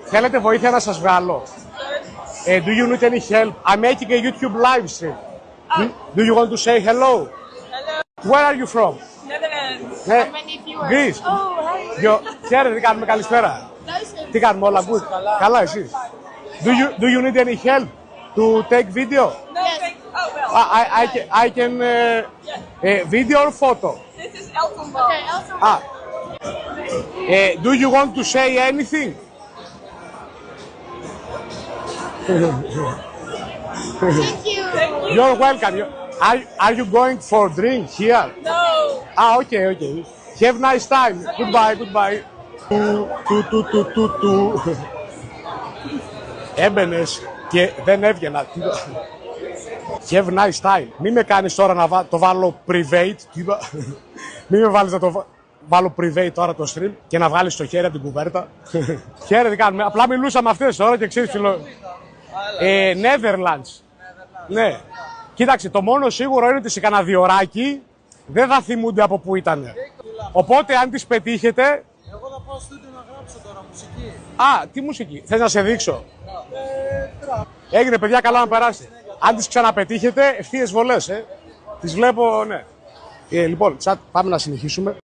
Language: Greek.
Θέλετε βοήθεια να σας βγάλω? Do you need any help? I'm making a YouTube live stream. Do you want to say hello? Hello. Where are you from? Netherlands. Ναι, How many viewers? Greece. Oh, hi. Χαίρετε, τι κάνουμε, καλησπέρα. Nice. Τι κάνουμε, όλα good? Καλά, εσείς? Do you need any help to take video? No, thank you. Oh, well. I can video or photo. This is Elton Ball. Okay, Elton Ball. Do you want to say anything? Thank you. Thank you. You're welcome. Are you going for drink here? No. Okay. Have nice time. Okay. Goodbye. Έμπαινες και δεν έβγαινα. Have nice time. Μην με κάνεις τώρα να το βάλω private. Μην με βάλεις να το βάλω private τώρα το stream και να βγάλεις το χέρι από την κουβέρτα. Χαίρετε, τι κάνουμε. Απλά μιλούσαμε αυτές τώρα και ξέρεις φιλο... Netherlands. Ναι. Κοίταξε, το μόνο σίγουρο είναι ότι σε κανένα διωράκι δεν θα θυμούνται από πού ήταν. Οπότε αν τις πετύχετε... Εγώ θα πάω στούντιο να γράψω τώρα μουσική. Α, τι μουσική. Θες να σε δείξω? Έγινε, παιδιά, καλά να περάσετε. Αν τις ξαναπετύχετε, ευθείες βολές, Τις βλέπω, ναι. Λοιπόν, chat, πάμε να συνεχίσουμε.